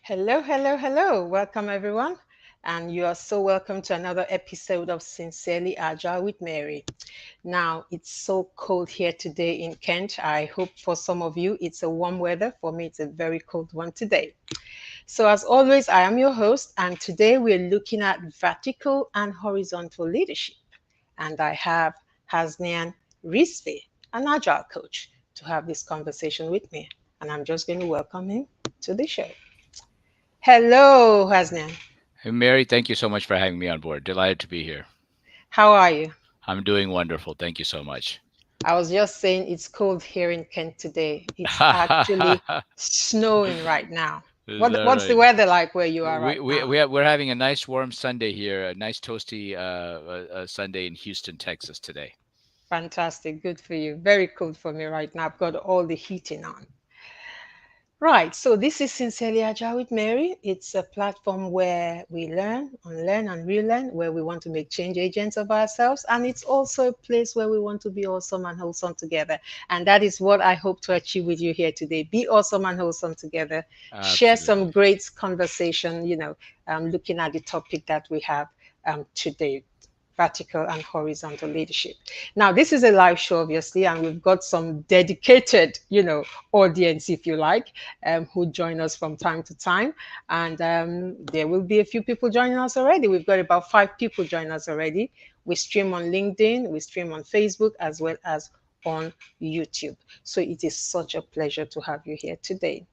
Hello, hello, hello. Welcome, everyone. And you are so welcome to another episode of Sincerely Agile with Mary. Now, it's so cold here today in Kent. I hope for some of you it's a warm weather. For me, it's a very cold one today. So, as always, I am your host, and today we're looking at vertical and horizontal leadership. And I have Hasnain Rizvi, an Agile coach, to have this conversation with me. And I'm just going to welcome him to the show. Hello, Hasnan. Hey, Mary, thank you so much for having me on board. Delighted to be here. How are you? I'm doing wonderful. Thank you so much. I was just saying it's cold here in Kent today. It's actually snowing right now. Is What that what's the right? weather like where you are We right we now? we are, we're having a nice warm Sunday here, a nice toasty Sunday in Houston, Texas today. Fantastic. Good for you. Very cold for me right now. I've got all the heating on. Right. So this is Sincerely Agile with Mary. It's a platform where we learn, unlearn, and relearn, where we want to make change agents of ourselves. And it's also a place where we want to be awesome and wholesome together. And that is what I hope to achieve with you here today. Be awesome and wholesome together. Share some Absolutely. great conversation, looking at the topic that we have today, vertical and horizontal leadership. Now, this is a live show, obviously, and we've got some dedicated, audience, if you like, who join us from time to time. And there will be a few people joining us already. We've got about 5 people join us already. We stream on LinkedIn, we stream on Facebook, as well as on YouTube. So it is such a pleasure to have you here today.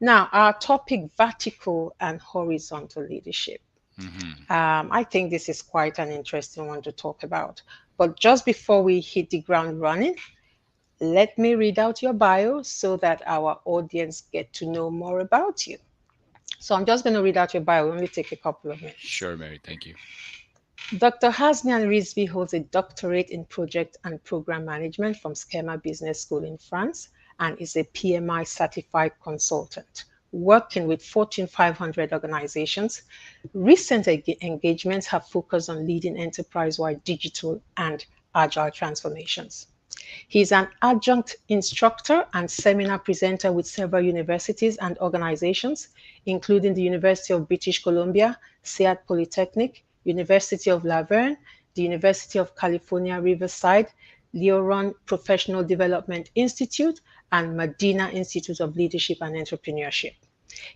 Now, our topic, vertical and horizontal leadership. Hmm. I think this is quite an interesting one to talk about. But just before we hit the ground running, let me read out your bio so that our audience get to know more about you. So I'm just going to read out your bio. It'll only take a couple of minutes. Sure, Mary. Thank you. Dr. Hasnian Rizvi holds a doctorate in project and program management from Schema Business School in France and is a PMI certified consultant, working with Fortune 500 organizations. Recent engagements have focused on leading enterprise wide digital and agile transformations. He's an adjunct instructor and seminar presenter with several universities and organizations, including the University of British Columbia, Seattle Polytechnic, University of La Verne, the University of California, Riverside, Leoron Professional Development Institute, and Medina Institute of Leadership and Entrepreneurship.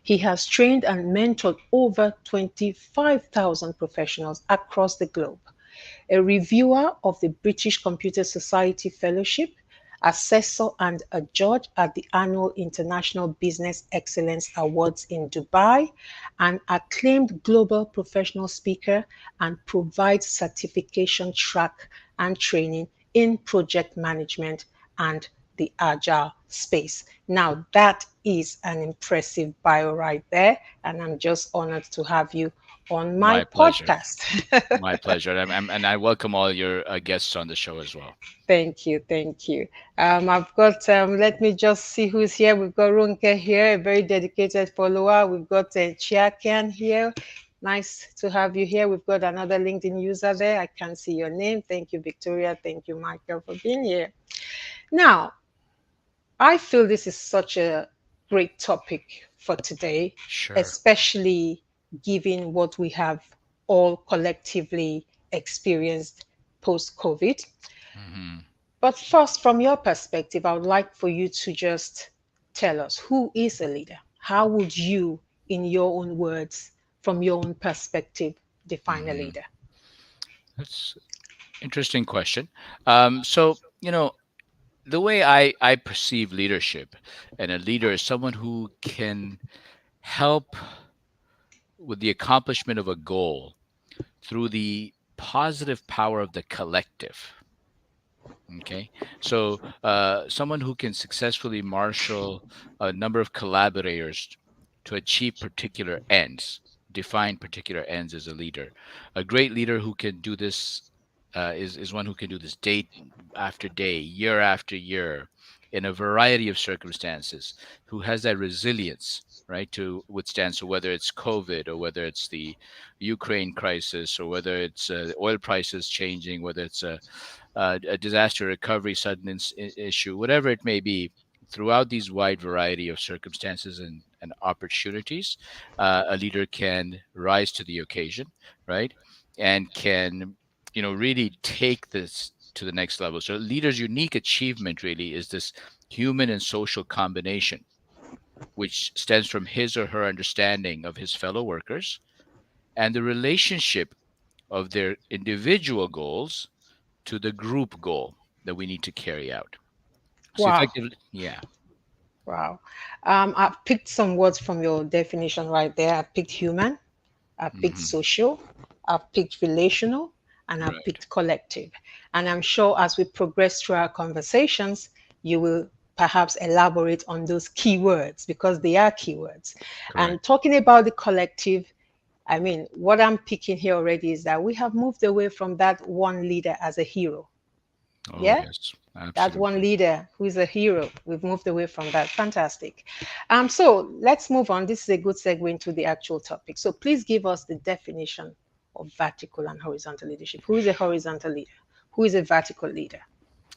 He has trained and mentored over 25,000 professionals across the globe, a reviewer of the British Computer Society Fellowship, assessor and a judge at the annual International Business Excellence Awards in Dubai, an acclaimed global professional speaker, and provides certification track and training in project management and the agile space. Now, that is an impressive bio right there, and I'm just honored to have you on my My pleasure. podcast. My pleasure. And I welcome all your guests on the show as well. Thank you, thank you. I've got, let me just see who's here. We've got Ronke here, a very dedicated follower. We've got Chiakian here. Nice to have you here. We've got another LinkedIn user there. I can't see your name. Thank you, Victoria. Thank you, Michael, for being here. Now, I feel this is such a great topic for today, Sure. especially given what we have all collectively experienced post COVID. Hmm. But first, from your perspective, I would like for you to just tell us who is a leader? How would you, in your own words, from your own perspective, define a Hmm. leader? That's interesting question. So, the way I perceive leadership, and a leader is someone who can help with the accomplishment of a goal through the positive power of the collective. Okay, so someone who can successfully marshal a number of collaborators to achieve particular ends, define particular ends as a leader. A great leader who can do this is one who can do this day after day, year after year, in a variety of circumstances, who has that resilience, right, to withstand. So whether it's COVID, or whether it's the Ukraine crisis, or whether it's oil prices changing, whether it's a disaster recovery, sudden issue, whatever it may be, throughout these wide variety of circumstances and opportunities, a leader can rise to the occasion, right? And can, really take this to the next level. So, a leader's unique achievement really is this human and social combination, which stems from his or her understanding of his fellow workers and the relationship of their individual goals to the group goal that we need to carry out. So Wow. effectively, yeah. Wow. I've picked some words from your definition right there. I picked human, I picked Hmm. social, I picked relational, and I Right. picked collective. And I'm sure as we progress through our conversations, you will perhaps elaborate on those keywords because they are keywords. And Correct. talking about the collective, I mean, what I'm picking here already is that we have moved away from that one leader as a hero. Oh Yeah? yes, That one absolutely. leader who is a hero. We've moved away from that. Fantastic. So let's move on. This is a good segue into the actual topic. So please give us the definition of vertical and horizontal leadership. Who is a horizontal leader? Who is a vertical leader?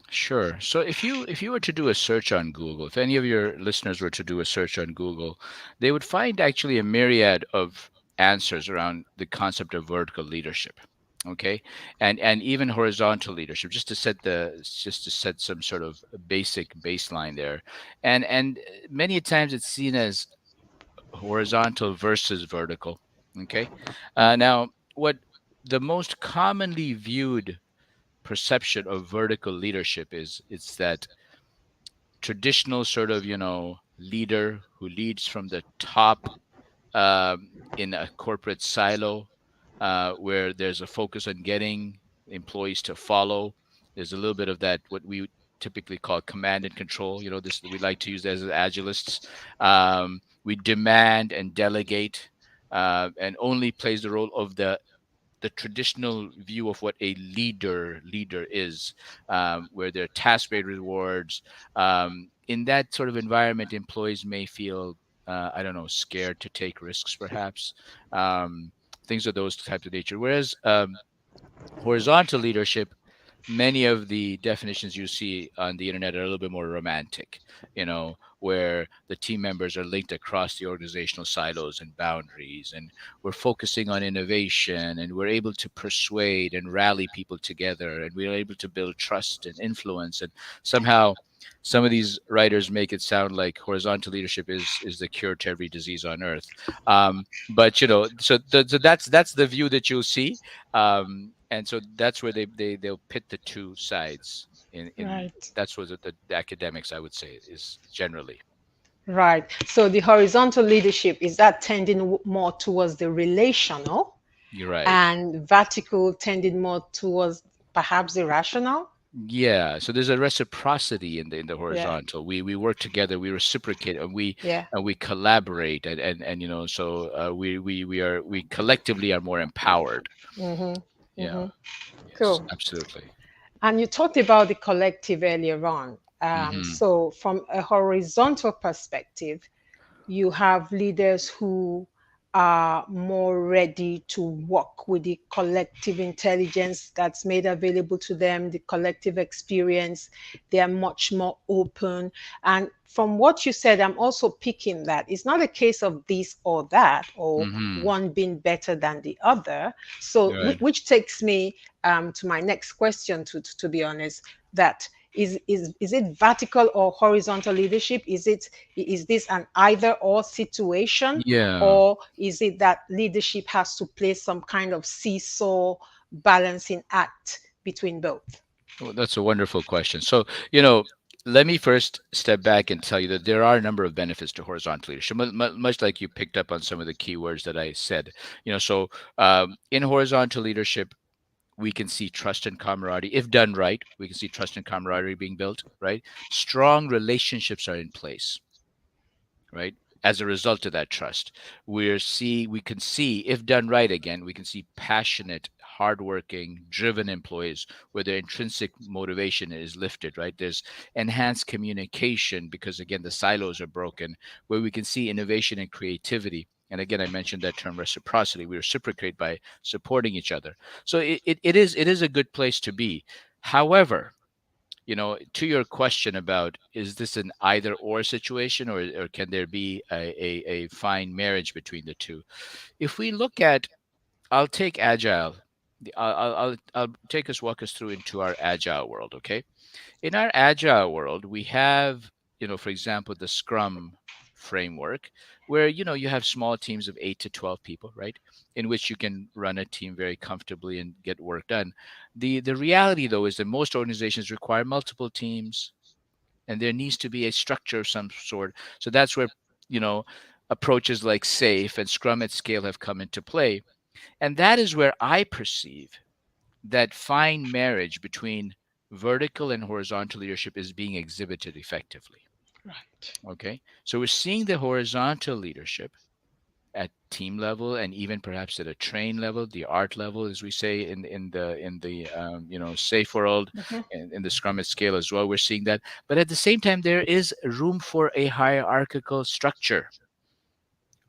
Sure. So if you were to do a search on Google, if any of your listeners were to do a search on Google, they would find actually a myriad of answers around the concept of vertical leadership. Okay, and even horizontal leadership, just to set some sort of basic baseline there, and many times it's seen as horizontal versus vertical. Okay, now what the most commonly viewed perception of vertical leadership is it's that traditional sort of leader who leads from the top, in a corporate silo, where there's a focus on getting employees to follow. There's a little bit of that, what we would typically call command and control. This we like to use as agilists. We demand and delegate, and only plays the role of the traditional view of what a leader is, where there are task-based rewards. In that sort of environment, employees may feel, I don't know, scared to take risks, perhaps, um, things of those types of nature. Whereas horizontal leadership, many of the definitions you see on the internet are a little bit more romantic, where the team members are linked across the organizational silos and boundaries, and we're focusing on innovation, and we're able to persuade and rally people together, and we're able to build trust and influence. And somehow, some of these writers make it sound like horizontal leadership is the cure to every disease on earth. But so that's the view that you'll see, and so that's where they'll pit the two sides in Right. that's what the academics, I would say, is generally. Right. So the horizontal leadership is that tending more towards the relational You're right. and vertical tending more towards perhaps the rational. Yeah, so there's a reciprocity in the Yeah. horizontal. We work together, we reciprocate, and we Yeah. collaborate, and so we collectively are more empowered. Mm-hmm. Yeah. Mm-hmm. Yes, Cool. absolutely. And you talked about the collective earlier on. Hmm. So, from a horizontal perspective, you have leaders who are more ready to work with the collective intelligence that's made available to them, the collective experience. They are much more open. And from what you said, I'm also picking that it's not a case of this or that, or Hmm. one being better than the other. So, Right. which takes me to my next question, to be honest, that is it vertical or horizontal leadership? Is this an either or situation, Yeah. or is it that leadership has to play some kind of seesaw balancing act between both? Well, that's a wonderful question. So, let me first step back and tell you that there are a number of benefits to horizontal leadership, much like you picked up on some of the keywords that I said. So in horizontal leadership, we can see trust and camaraderie. If done right, we can see trust and camaraderie being built, right? Strong relationships are in place, right? As a result of that trust, we can see, if done right, again, we can see passionate, hardworking, driven employees where their intrinsic motivation is lifted, right? There's enhanced communication because again the silos are broken, where we can see innovation and creativity. And again, I mentioned that term reciprocity. We reciprocate by supporting each other. So it is a good place to be. However, To your question about, is this an either or situation, or can there be a fine marriage between the two? If we look at, I'll take Agile. I'll take us walk us through into our Agile world. Okay, in our Agile world, we have, for example, the Scrum framework, where you have small teams of 8 to 12 people, right? In which you can run a team very comfortably and get work done. The reality, though, is that most organizations require multiple teams, and there needs to be a structure of some sort. So that's where you know approaches like SAFe and Scrum at Scale have come into play, and that is where I perceive that fine marriage between vertical and horizontal leadership is being exhibited effectively. Right. Okay, so we're seeing the horizontal leadership at team level, and even perhaps at a train level, the art level, as we say in the safe world, Mhm. and in the Scrum at Scale as well. We're seeing that, but at the same time, there is room for a hierarchical structure.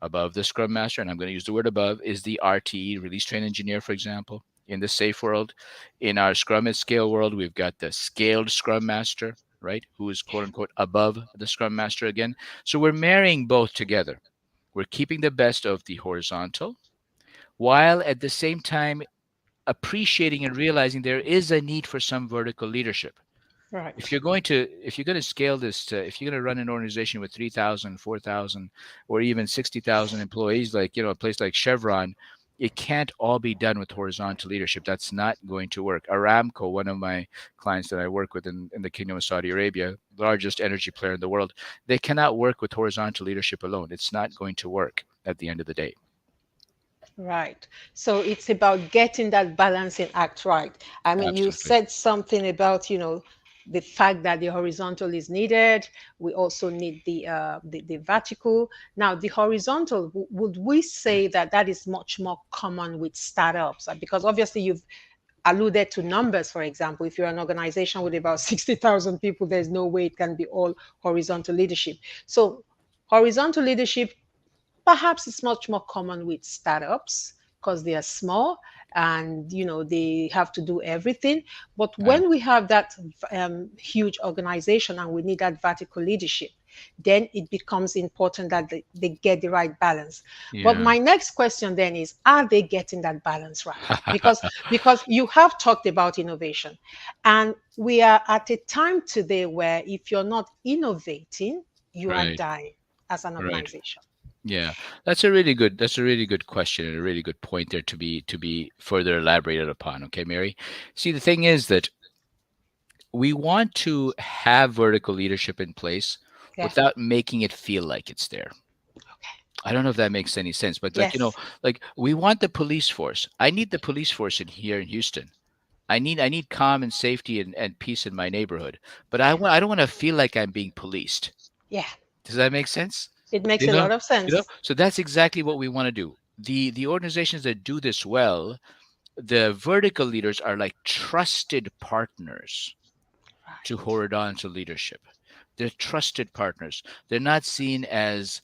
Above the Scrum Master, and I'm going to use the word above, is the RTE, Release Train Engineer, for example. In the safe world, in our Scrum at Scale world, we've got the scaled Scrum Master, right, who is quote unquote above the Scrum Master again. So we're marrying both together. We're keeping the best of the horizontal, while at the same time appreciating and realizing there is a need for some vertical leadership. if Right. you're going to if you're going to scale this to if you're going to run an organization with 3,000, 4,000, or even 60,000 employees, like a place like Chevron, it can't all be done with horizontal leadership. That's not going to work. Aramco, one of my clients that I work with in the Kingdom of Saudi Arabia, largest energy player in the world, they cannot work with horizontal leadership alone. It's not going to work at the end of the day. Right. So it's about getting that balancing act right. I mean, you Absolutely. said something about, the fact that the horizontal is needed. We also need the vertical. Now, the horizontal, would we say that that is much more common with startups? Because obviously you've alluded to numbers, for example. If you're an organization with about 60,000 people, there's no way it can be all horizontal leadership. So horizontal leadership, perhaps it's much more common with startups because they are small and they have to do everything. But Uh, when we have that huge organization and we need that vertical leadership, then it becomes important that they get the right balance. But yeah. my next question then is, are they getting that balance right? Because you have talked about innovation, and we are at a time today where if you're not innovating, you are Right. dying as an Right. organization. Yeah, that's a really good question, and a really good point there to be further elaborated upon. Okay, Mary. See, the thing is that we want to have vertical leadership in place Yeah. without making it feel like it's there. Okay. I don't know if that makes any sense, but Yes. like we want the police force. I need the police force in here in Houston. I need calm and safety and peace in my neighborhood. But I don't want to feel like I'm being policed. Yeah. Does that make sense? It makes You a know, lot of sense. so that's exactly what we want to do. The organizations that do this well, the vertical leaders are like trusted partners to Right. horizontal leadership. They're trusted partners. They're not seen as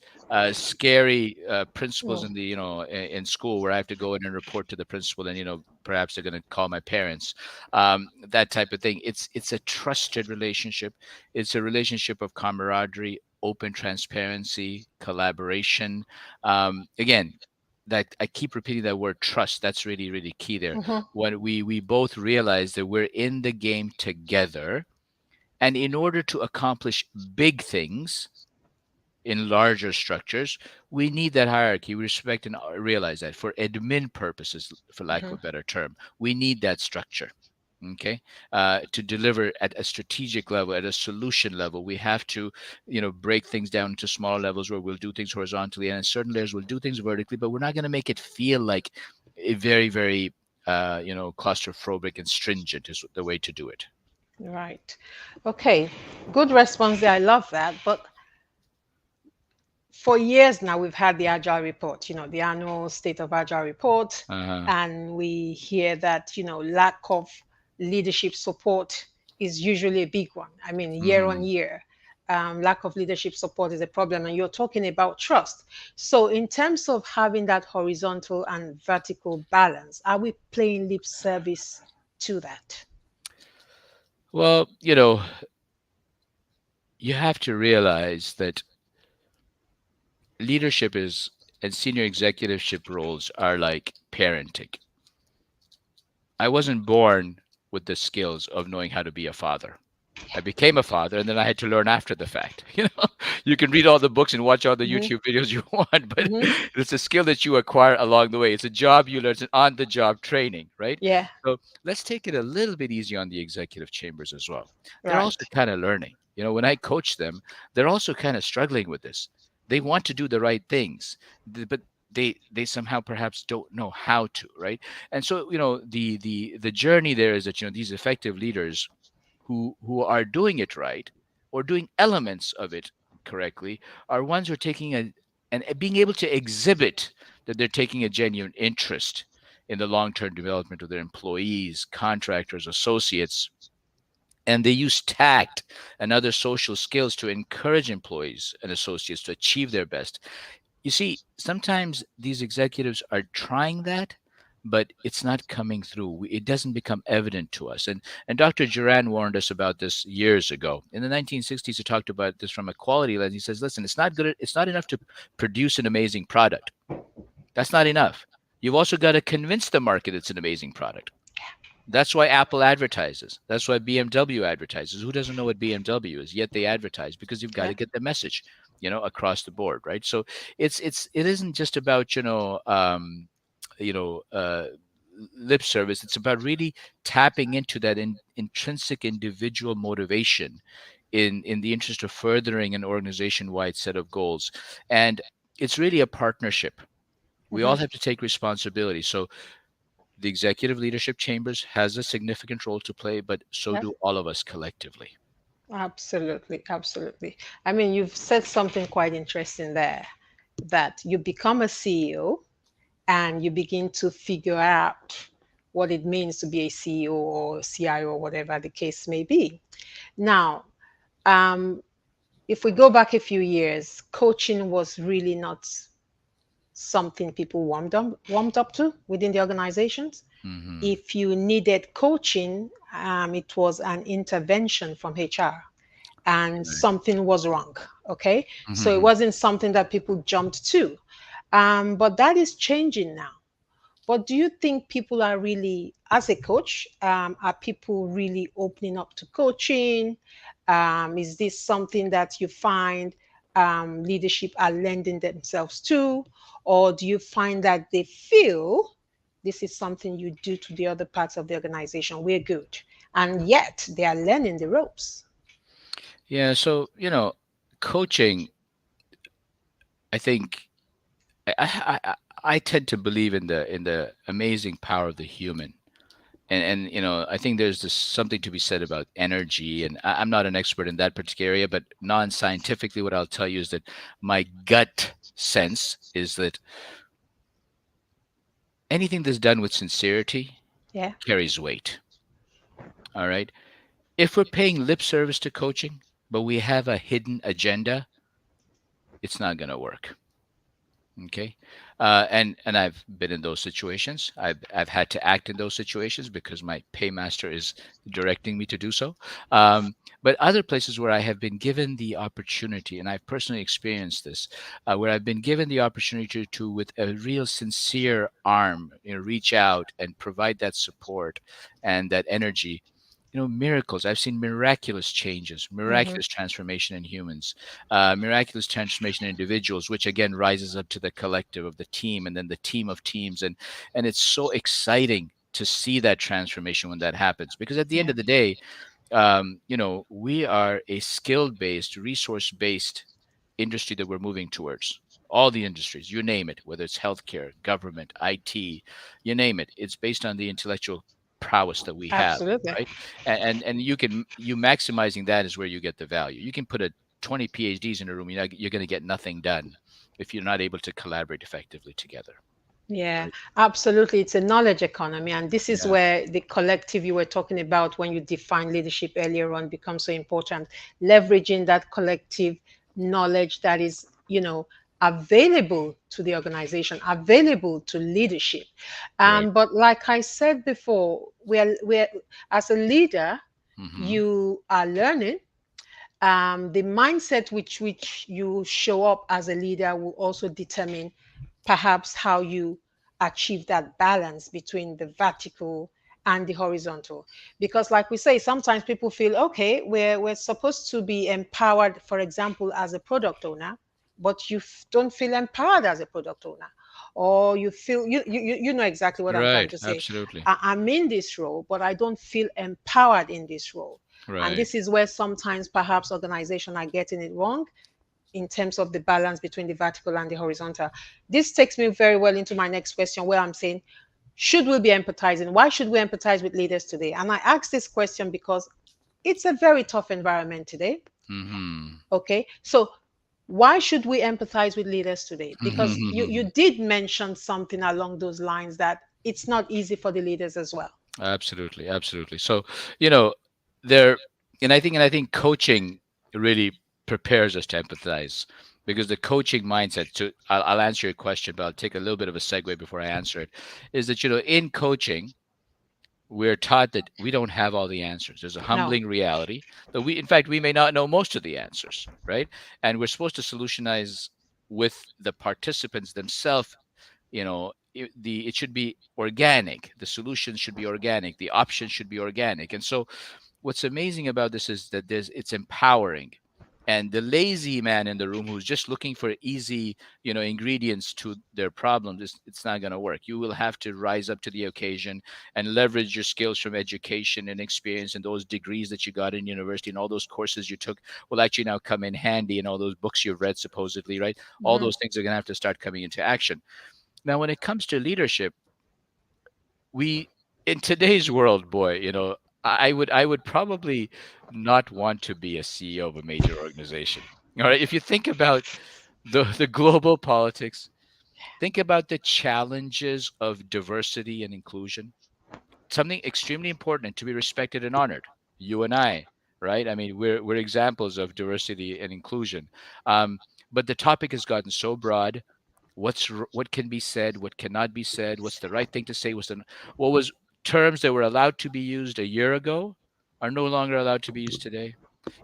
scary principals No. in the in school where I have to go in and report to the principal, and perhaps they're going to call my parents, that type of thing. It's a trusted relationship. It's a relationship of camaraderie, open transparency, collaboration. Again, that I keep repeating that word trust. That's really really key there. Hmm. When we both realize that we're in the game together, and in order to accomplish big things in larger structures, we need that hierarchy. We respect and realize that for admin purposes, for lack of Hmm. a better term, we need that structure. Okay, to deliver at a strategic level, at a solution level, we have to, break things down into smaller levels where we'll do things horizontally, and in certain layers we'll do things vertically. But we're not going to make it feel like a very, very, claustrophobic and stringent is the way to do it. Right. Okay. Good response there. I love that. But for years now, we've had the Agile report, the annual State of Agile report, Uh, and we hear that, lack of leadership support is usually a big one. I mean, year on mm. year, lack of leadership support is a problem, and you're talking about trust. So, in terms of having that horizontal and vertical balance, are we playing lip service to that? Well, you have to realize that leadership is and senior executiveship roles are like parenting. I wasn't born with the skills of knowing how to be a father. I became a father, and then I had to learn after the fact. You can read all the books and watch all the Hmm. YouTube videos you want, but Hmm. it's a skill that you acquire along the way. It's a job you learn. It's an on-the-job training, right? Yeah. So let's take it a little bit easy on the executive chambers as well. They're also Right. kind of learning. When I coach them, they're also kind of struggling with this. They want to do the right things, but they somehow perhaps don't know how to, right? And so the journey there is that these effective leaders who are doing it right or doing elements of it correctly are ones who are taking a and being able to exhibit that they're taking a genuine interest in the long-term development of their employees, contractors, associates, and they use tact and other social skills to encourage employees and associates to achieve their best. You see, sometimes these executives are trying that, but it's not coming through. It doesn't become evident to us. And Dr. Duran warned us about this years ago. In the 1960s, he talked about this from a quality lens. He says, listen, it's not good. It's not enough to produce an amazing product. That's not enough. You've also got to convince the market it's an amazing product. That's why Apple advertises. That's why BMW advertises. Who doesn't know what BMW is? Yet they advertise because you've got Yeah. to get the message, across the board, right? So it isn't just about you know uh, lip service. It's about really tapping into that intrinsic individual motivation in the interest of furthering an organization-wide set of goals, and it's really a partnership. We Hmm. all have to take responsibility. So the executive leadership chambers has a significant role to play, but so Yeah. do all of us collectively. Absolutely. Absolutely. I mean, you've said something quite interesting there, that you become a CEO and you begin to figure out what it means to be a CEO or CIO or whatever the case may be. Now, um, if we go back a few years, coaching was really not something people warmed up to within the organizations. Hmm. If you needed coaching, it was an intervention from HR and Right. something was wrong. Okay. So it Hmm. wasn't something that people jumped to. But that is changing now. But do you think people are really, as a coach, are people really opening up to coaching? Is this something that you find leadership are lending themselves to? Or do you find that they feel this is something you do to the other parts of the organization? We're good. And yet they are learning the ropes. Yeah. So coaching. I think I tend to believe in the amazing power of the human. And I think there's this something to be said about energy, and I'm not an expert in that particular area, but non-scientifically, what I'll tell you is that my gut sense is that anything that's done with sincerity Yeah, carries weight. All right. If we're paying lip service to coaching, but we have a hidden agenda, it's not going to work. Okay. And I've been in those situations. I've had to act in those situations because my paymaster is directing me to do so. Um, but other places where I have been given the opportunity, and I've personally experienced this, where I've been given the opportunity to with a real sincere arm, reach out and provide that support and that energy. Miracles. I've seen miraculous changes, hmm, miraculous transformation in humans, miraculous transformation in individuals, which again rises up to the collective of the team, and then the team of teams, and it's so exciting to see that transformation when that happens. Because at the end yeah, of the day, we are a skill-based, resource-based industry that we're moving towards. All the industries, you name it, whether it's healthcare, government, IT, you name it, it's based on the intellectual prowess that we have, absolutely. right? And you maximizing that is where you get the value. You can put a 20 PhDs in a room, you're going to get nothing done if you're not able to collaborate effectively together, Yeah, right? absolutely. It's a knowledge economy. And this is Yeah, where the collective you were talking about when you define leadership earlier on becomes so important. Leveraging that collective knowledge that is, available to the organization, available to leadership. right. But like I said before, we're as a leader, Hmm. You are learning. The mindset which you show up as a leader will also determine perhaps how you achieve that balance between the vertical and the horizontal. Because like we say, sometimes people feel, okay, we're supposed to be empowered, for example, as a product owner, but you don't feel empowered as a product owner, or you feel you know exactly what I'm trying Right. to say. Absolutely. I'm in this role, but I don't feel empowered in this role. And Right. this is where sometimes perhaps organizations are getting it wrong in terms of the balance between the vertical and the horizontal. This takes me very well into my next question, where I'm saying, should we be empathizing? Why should we empathize with leaders today? And I ask this question because it's a very tough environment today. Hmm. Okay. So, why should we empathize with leaders today? Because you did mention something along those lines that it's not easy for the leaders as well. Absolutely, absolutely. So, you know, there, and I think coaching really prepares us to empathize, because the coaching mindset. I'll answer your question, but I'll take a little bit of a segue before I answer it. Is that, in coaching, we're taught that we don't have all the answers. There's a No. humbling reality that in fact, we may not know most of the answers, right? And we're supposed to solutionize with the participants themselves. It should be organic. The solutions should be organic. The options should be organic. And so, what's amazing about this is that it's empowering. And the lazy man in the room who's just looking for easy, ingredients to their problems, it's not going to work. You will have to rise up to the occasion and leverage your skills from education and experience, and those degrees that you got in university and all those courses you took will actually now come in handy, and all those books you've read supposedly, right? All Mhm. those things are going to have to start coming into action. Now, when it comes to leadership, we in today's world, boy, I would probably not want to be a CEO of a major organization. All right, if you think about the global politics, think about the challenges of diversity and inclusion, something extremely important and to be respected and honored. You and I, right? I mean, we're examples of diversity and inclusion. Um, but the topic has gotten so broad. What can be said, what cannot be said, what's the right thing to say, what was terms that were allowed to be used a year ago are no longer allowed to be used today.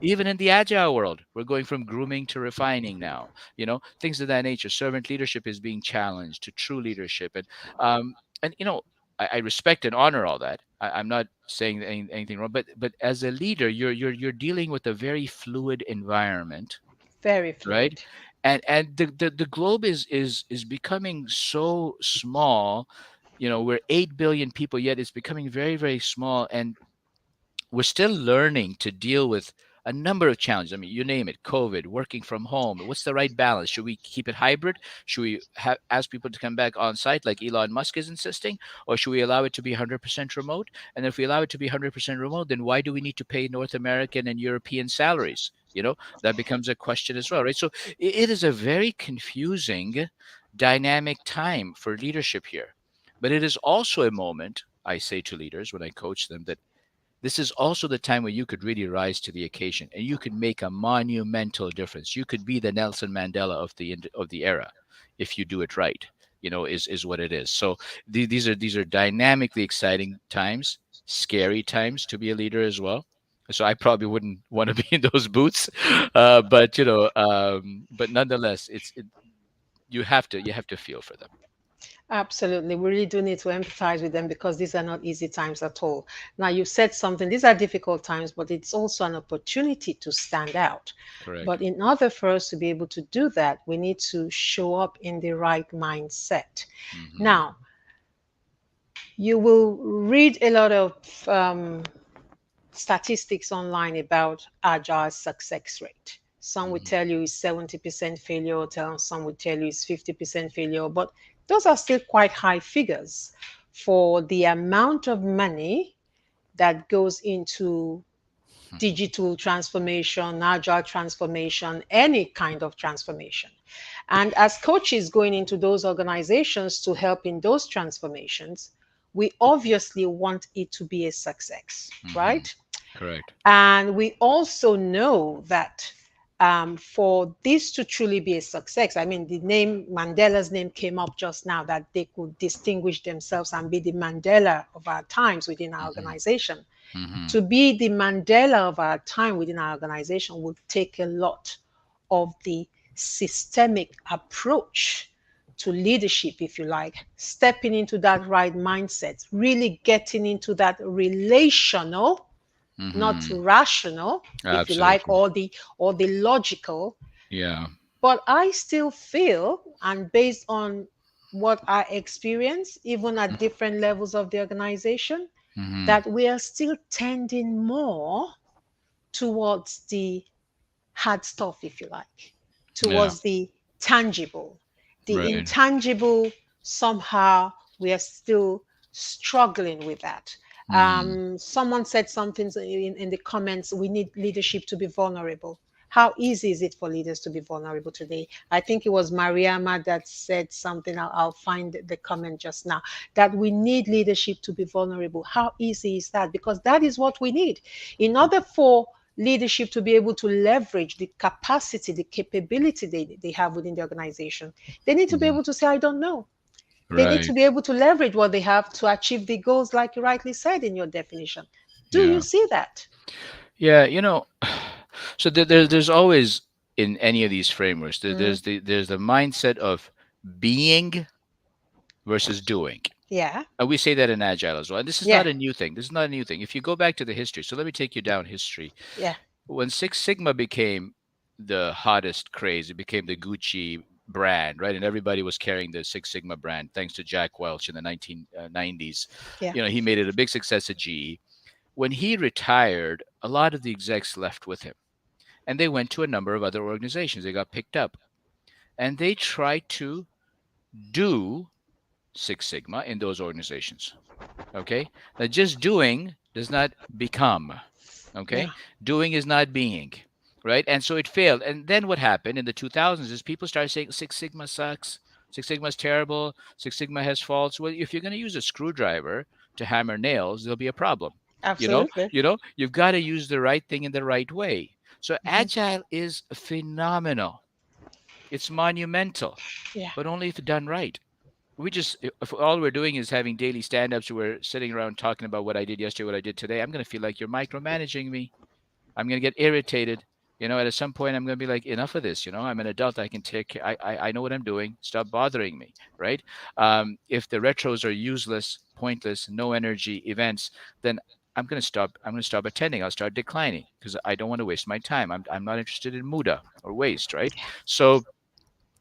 Even in the agile world, we're going from grooming to refining now. Things of that nature. Servant leadership is being challenged to true leadership, and I respect and honor all that. I'm not saying anything wrong, but as a leader, you're dealing with a very fluid environment, Very right? fluid. And the globe is becoming so small. We're 8 billion people, yet it's becoming very, very small, and we're still learning to deal with a number of challenges. I mean, you name it: COVID, working from home. What's the right balance? Should we keep it hybrid? Should we ask people to come back on site like Elon Musk is insisting? Or should we allow it to be 100% remote? And if we allow it to be 100% remote, then why do we need to pay North American and European salaries? That becomes a question as well, right? So it is a very confusing, dynamic time for leadership here. But it is also a moment, I say to leaders when I coach them, that this is also the time where you could really rise to the occasion and you could make a monumental difference. You could be the Nelson Mandela of the era if you do it right. Is what it is. So these are dynamically exciting times, scary times to be a leader as well. So I probably wouldn't want to be in those boots, but nonetheless, you have to feel for them. Absolutely. We really do need to empathize with them because these are not easy times at all. Now, you said something, these are difficult times, but it's also an opportunity to stand out. Correct. But in order for us to be able to do that, we need to show up in the right mindset. Hmm. Now, you will read a lot of statistics online about agile success rate. Some would Hmm. tell you it's 70% failure, some would tell you it's 50% failure, but those are still quite high figures for the amount of money that goes into digital transformation, agile transformation, any kind of transformation. And as coaches going into those organizations to help in those transformations, we obviously want it to be a success, Hmm. right? Correct. And we also know that for this to truly be a success, I mean, the name Mandela's name came up just now, that they could distinguish themselves and be the Mandela of our times within our Hmm. organization. Mm-hmm. To be the Mandela of our time within our organization would take a lot of the systemic approach to leadership, if you like, stepping into that right mindset, really getting into that relational, not Mm-hmm. rational, if you like, Absolutely. or the logical. Yeah. But I still feel, and based on what I experience, even at different levels of the organization, Mm-hmm. that we are still tending more towards the hard stuff, if you like, Yeah. towards the tangible. The Right. intangible, somehow, we are still struggling with that. Mm-hmm. Someone said something in the comments, we need leadership to be vulnerable. How easy is it for leaders to be vulnerable today? I think it was Mariama that said something. I'll find the comment just now, that we need leadership to be vulnerable. How easy is that? Because that is what we need. In order for leadership to be able to leverage the capacity, the capability they have within the organization, they need to be Mm-hmm. able to say, I don't know. They need to Right. be able to leverage what they have to achieve the goals, like you rightly said in your definition. Do you Yeah. see that? Yeah. So there's always in any of these frameworks Mm, there's the mindset of being versus doing. yeah, And we say that in Agile as well. And this is yeah, not a new thing. This is not a new thing. If you go back to the history, so let me take you down history. yeah, When Six Sigma became the hottest craze, it became the Gucci brand, right? And everybody was carrying the Six Sigma brand, thanks to Jack Welch in the 1990s. yeah, He made it a big success at GE. When he retired, a lot of the execs left with him, and they went to a number of other organizations. They got picked up, and they tried to do Six Sigma in those organizations. Okay, now just doing does not become. yeah, Okay, doing is not being, right? And so it failed. And then what happened in the 2000s is people started saying Six Sigma sucks, Six Sigma is terrible, Six Sigma has faults. Well, if you're going to use a screwdriver to hammer nails, there'll be a problem. absolutely. You've got to use the right thing in the right way. So Mhm. agile is phenomenal. It's monumental, Yeah, but only if done right. If all we're doing is having daily stand-ups, we're sitting around talking about what I did yesterday, what I did today, I'm going to feel like you're micromanaging me. I'm going to get irritated. At some point, I'm going to be like, enough of this. I'm an adult. I can take. I know what I'm doing. Stop bothering me, right? If the retros are useless, pointless, no energy events, then I'm going to stop. I'm going to stop attending. I'll start declining because I don't want to waste my time. I'm not interested in muda or waste, right? So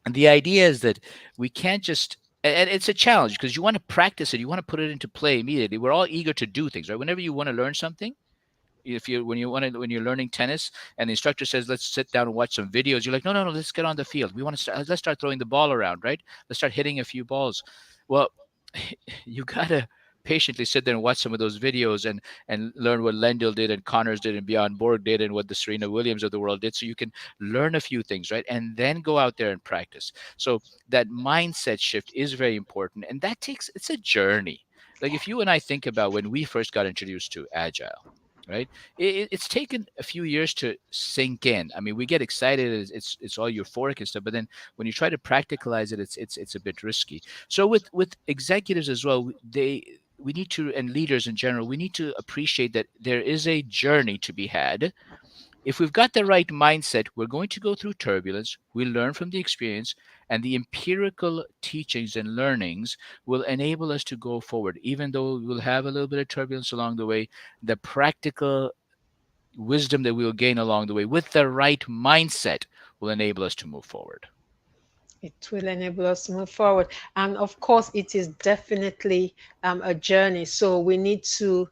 and the idea is that we can't just, and it's a challenge because you want to practice it, you want to put it into play immediately. We're all eager to do things, right? Whenever you want to learn something, if you when you're learning tennis and the instructor says let's sit down and watch some videos, you're like, no, no, no, let's get on the field. We want to start. Let's start throwing the ball around, right? Let's start hitting a few balls. Well, you gotta patiently sit there and watch some of those videos and learn what Lendl did and Connors did and Bjorn Borg did and what the Serena Williams of the world did, so you can learn a few things, right? And then go out there and practice. So that mindset shift is very important, and it's a journey. Like if you and I think about when we first got introduced to Agile, right? It's taken a few years to sink in. I mean, we get excited, it's all euphoric and stuff, but then when you try to practicalize it, it's a bit risky. So with executives as well, we need to, and leaders in general, we need to appreciate that there is a journey to be had. If we've got the right mindset, we're going to go through turbulence. We learn from the experience, and the empirical teachings and learnings will enable us to go forward. Even though we'll have a little bit of turbulence along the way, the practical wisdom that we will gain along the way with the right mindset will enable us to move forward. it will enable us to move forward. And of course, it is definitely a journey. So we need to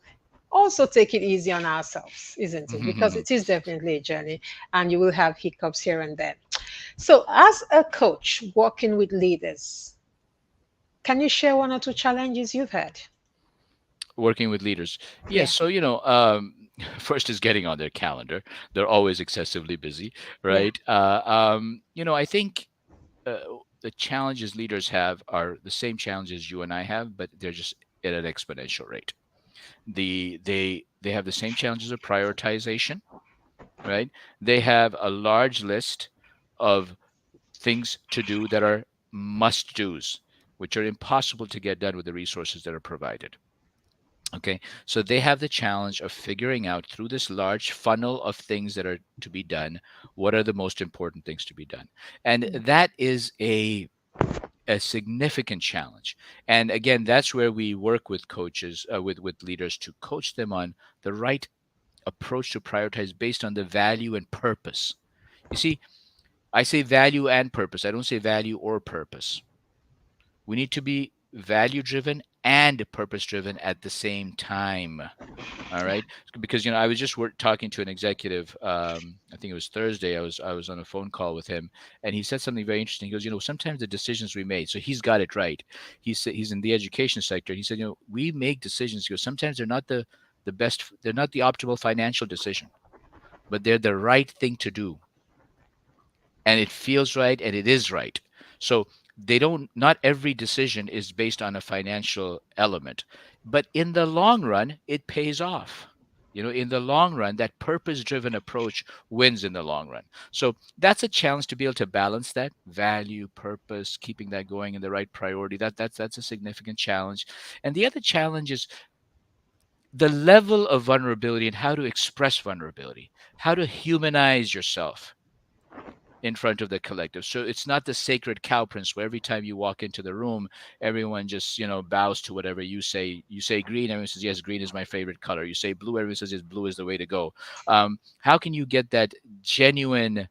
also take it easy on ourselves, isn't it? Because it is definitely a journey and you will have hiccups here and there. So, as a coach working with leaders, can you share one or two challenges you've had? Working with leaders. Yeah, Yes. So, first is getting on their calendar. They're always excessively busy, yeah, right? I think uh, the challenges leaders have are the same challenges you and I have, but they're just at an exponential rate. They have the same challenges of prioritization, right? They have a large list of things to do that are must do's, which are impossible to get done with the resources that are provided. Okay, so they have the challenge of figuring out through this large funnel of things that are to be done, what are the most important things to be done. And that is a significant challenge. And again, that's where we work with coaches, with leaders to coach them on the right approach to prioritize based on the value and purpose. You see, I say value and purpose. I don't say value or purpose. We need to be value driven and purpose driven at the same time. All right, because I was just talking to an executive. I think it was Thursday. I was on a phone call with him, and he said something very interesting. He goes, sometimes the decisions we made. So he's got it right. He said he's in the education sector. He said, we make decisions. He goes, sometimes they're not the best. They're not the optimal financial decision, but they're the right thing to do, and it feels right and it is right. So they don't not every decision is based on a financial element, but in the long run it pays off. In the long run, that purpose driven approach wins in the long run. So that's a challenge to be able to balance that value, purpose, keeping that going in the right priority. That's a significant challenge. And the other challenge is the level of vulnerability and how to express vulnerability, how to humanize yourself in front of the collective. So it's not the sacred cow principle. Every time you walk into the room, everyone just, bows to whatever you say. You say green, everyone says, yes, green is my favorite color. You say blue, everyone says, yes, blue is the way to go. How can you get that genuine,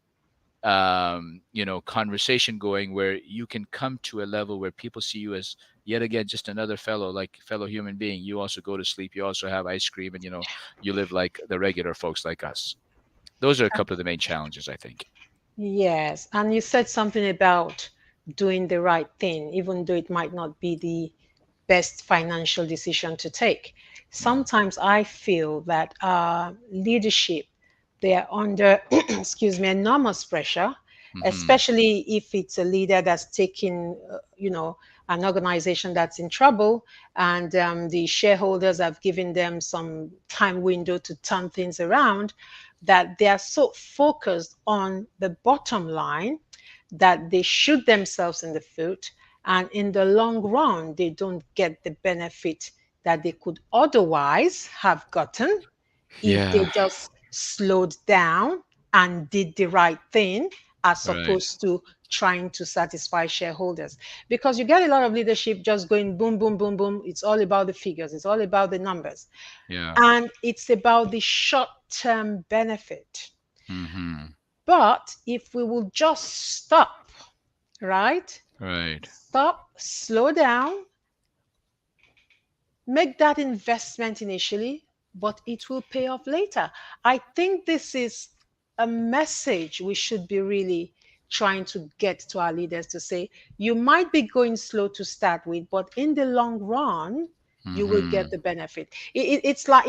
conversation going where you can come to a level where people see you as yet again just another fellow human being. You also go to sleep, you also have ice cream, and you live like the regular folks like us. Those are a couple of the main challenges, I think. Yes, and you said something about doing the right thing, even though it might not be the best financial decision to take. Yeah. Sometimes I feel that leadership, they are under, excuse me, enormous pressure, Hmm. especially if it's a leader that's taking, an organization that's in trouble, and the shareholders have given them some time window to turn things around, that they are so focused on the bottom line that they shoot themselves in the foot, and in the long run they don't get the benefit that they could otherwise have gotten if they Yeah. just slowed down and did the right thing, as Right. opposed to trying to satisfy shareholders. Because you get a lot of leadership just going boom, boom, boom, boom. It's all about the figures, it's all about the numbers, Yeah. and it's about the short term benefit. Hmm. But if we will just stop, right? Right. Stop, slow down, make that investment initially, but it will pay off later. I think this is a message we should be really trying to get to our leaders to say, you might be going slow to start with, but in the long run, you will get Hmm. the benefit. It's like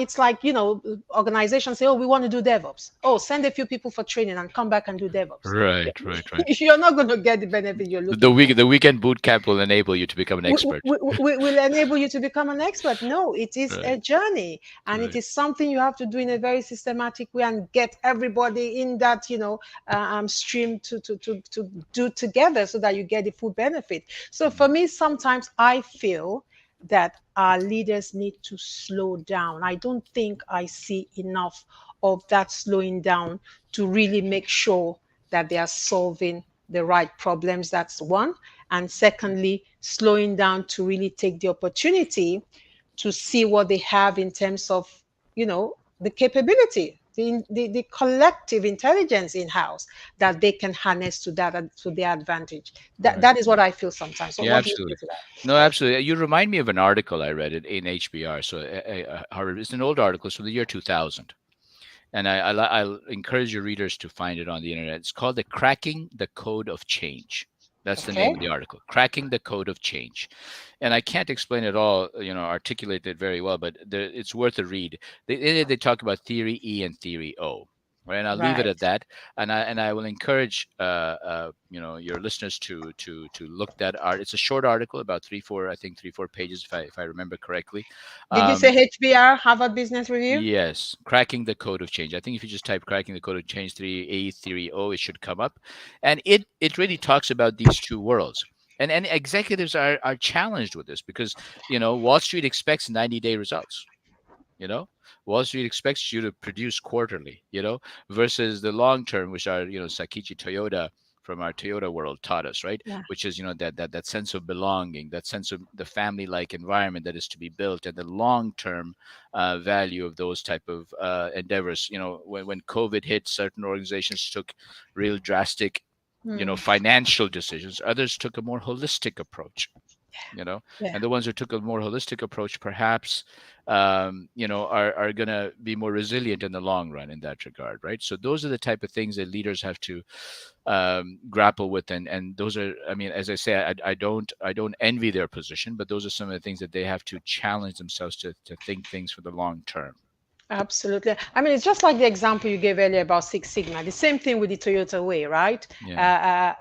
organizations say, oh, we want to do DevOps. Oh, send a few people for training and come back and do DevOps. Right. Right. Right. You're not going to get the benefit you're The looking for. week the weekend boot camp will enable you to become an expert. We will enable you to become an expert. No, it is Right. a journey, and it Right. is something you have to do in a very systematic way and get everybody in that stream to do together so that you get the full benefit. So for me, sometimes I feel that our leaders need to slow down. I don't think I see enough of that slowing down to really make sure that they are solving the right problems. That's one. And secondly, slowing down to really take the opportunity to see what they have in terms of, the capability, the collective intelligence in house that they can harness to that to their advantage. That Right. that is what I feel sometimes. So Yeah, what do you say absolutely. to that? No, absolutely. You remind me of an article I read in HBR. So, Harvard. It's an old article. It's from the year 2000. And I'll encourage your readers to find it on the internet. It's called "The Cracking the Code of Change." That's the Okay. name of the article, "Cracking the Code of Change." And I can't explain it all, articulate it very well, but it's worth a read. They talk about theory E and theory O, right? And I'll leave it Right. at that. And I will encourage your listeners to look that art. It's a short article, about 3 4 pages, if I remember correctly. Did you say Um, HBR, Harvard Business Review? Yes, cracking the code of change. I think if you just type cracking the code of change 3A theory O, it should come up. And it really talks about these two worlds. And executives are challenged with this because, Wall Street expects 90-day results. You know, Wall Street expects you to produce quarterly, versus the long term, which are, Sakichi Toyoda from our Toyota world taught us, right? Yeah. Which is, that sense of belonging, that sense of the family like environment that is to be built, and the long term value of those type of endeavors. When COVID hit, certain organizations took real drastic, Mm. financial decisions. Others took a more holistic approach, Yeah. and the ones who took a more holistic approach perhaps are going to be more resilient in the long run in that regard, right? So those are the type of things that leaders have to grapple with, and those are, I mean, as I say, I don't envy their position, but those are some of the things that they have to challenge themselves to think things for the long term. Absolutely. I mean, it's just like the example you gave earlier about Six Sigma. The same thing with the Toyota way, right? Yeah.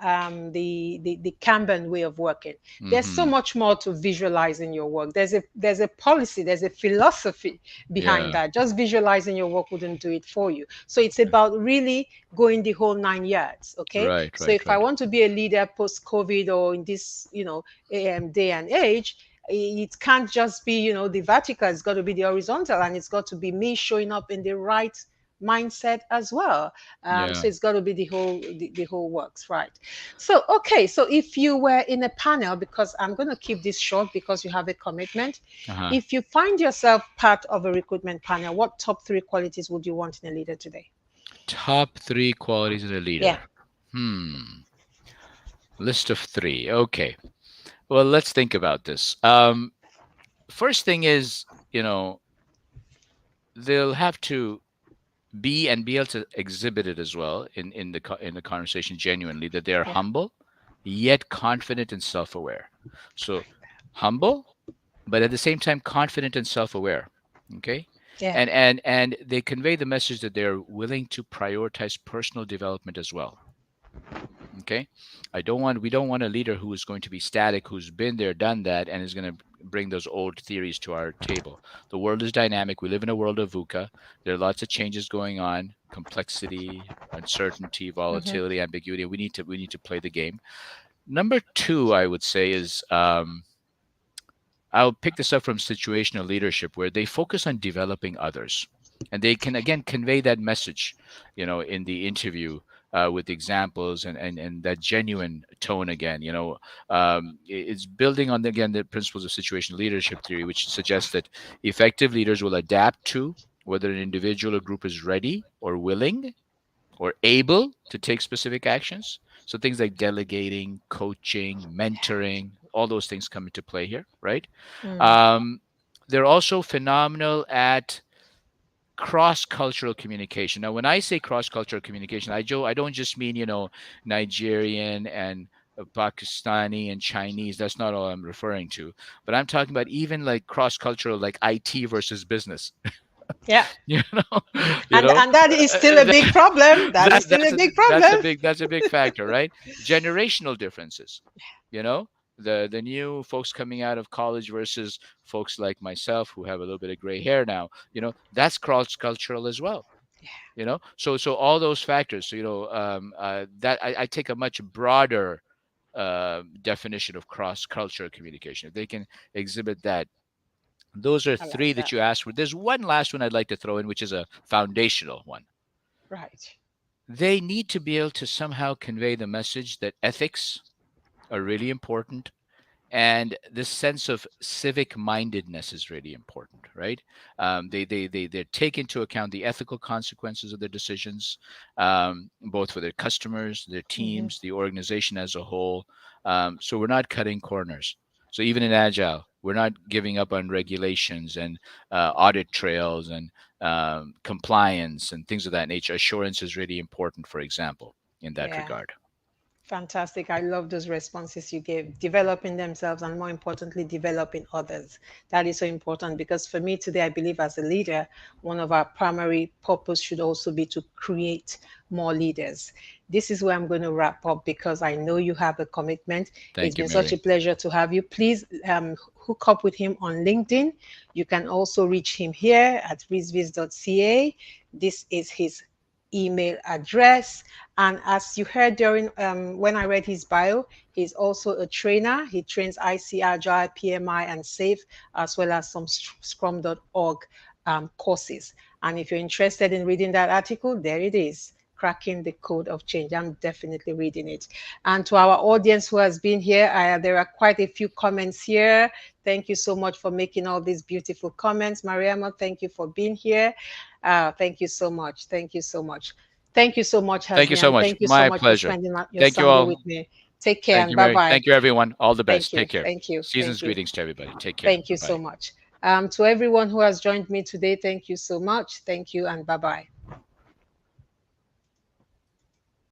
The Kanban way of working. There's so Hmm. much more to visualize in your work. There's a policy, there's a philosophy behind Yeah. that. Just visualizing your work wouldn't do it for you. So it's about really going the whole 9 yards. Okay. Right, So right, if I right. want to be a leader post COVID or in this, day and age, it can't just be the vertical, it's got to be the horizontal, and it's got to be me showing up in the right mindset as well. Yeah. So it's got to be the whole works, right? So okay, so if you were in a panel, because I'm going to keep this short because you have a commitment, Uh-huh. if you find yourself part of a recruitment panel, what top three qualities would you want in a leader today? Top three qualities of a Yeah. leader. Hmm. List of three. Okay. Well, let's think about this. First thing is, they'll have to be able to exhibit it as well in the conversation genuinely, that they are Yeah. humble yet confident and self-aware. So humble, but at the same time confident and self-aware. Okay. Yeah. And they convey the message that they're willing to prioritize personal development as well. Okay. We don't want a leader who is going to be static, who's been there, done that, and is going to bring those old theories to our table. The world is dynamic. We live in a world of VUCA. There are lots of changes going on, complexity, uncertainty, Hmm. volatility, ambiguity. We need to play the game. Number two, I would say, is I'll pick this up from situational leadership, where they focus on developing others, and they can again convey that message, in the interview, with examples, and that genuine tone again. It's building on again the principles of situational leadership theory, which suggests that effective leaders will adapt to whether an individual or group is ready or willing or able to take specific actions. So things like delegating, coaching, mentoring, all those things come into play here, right? Mm. Um, they're also phenomenal at cross-cultural communication. Now, when I say cross-cultural communication, I don't just mean, Nigerian and Pakistani and Chinese. That's not all I'm referring to. But I'm talking about even like cross-cultural, like IT versus business. Yeah. you know, you and know, and that is still a big problem. That is still a big that's a problem. big factor, right? Generational differences. You know, the new folks coming out of college versus folks like myself who have a little bit of gray hair now. That's cross cultural as well. So all those factors. So that I take a much broader definition of cross cultural communication. If they can exhibit that, those are I like three that that. you asked for. There's one last one I'd like to throw in, which is a foundational one. Right. They need to be able to somehow convey the message that ethics are really important, and this sense of civic mindedness is really important, right? They take into account the ethical consequences of their decisions, both for their customers, their Hmm. teams, the organization as a whole. So we're not cutting corners. So even in Agile, we're not giving up on regulations and audit trails and compliance and things of that nature. Assurance is really important, for example, in that Yeah. regard. Fantastic. I love those responses you gave. Developing themselves and more importantly, developing others. That is so important because for me today, I believe as a leader, one of our primary purpose should also be to create more leaders. This is where I'm going to wrap up because I know you have a commitment. It's Thank you, been such a Mary. pleasure to have you. Please hook up with him on LinkedIn. You can also reach him here at rizvis.ca. This is his email address. And as you heard during when I read his bio, he's also a trainer. He trains IC, Agile, PMI, and SAFe, as well as some Scrum.org courses. And if you're interested in reading that article, there it is, Cracking the Code of Change. I'm definitely reading it. And to our audience who has been here, there are quite a few comments here. Thank you so much for making all these beautiful comments. Mariama, thank you for being here. Thank you so much. Thank you so much. Thank you so much, Thank you so Hasnian. much. Thank you so My much for pleasure. spending your Thank you Sunday all. with me. Take care Thank and you, bye Mary. bye. Thank you, everyone. All the Thank best. you. Take care. Thank you. Season's Thank you. greetings to everybody. Take care. Thank Bye you so bye. much. To everyone who has joined me today, thank you so much. Thank you and bye bye.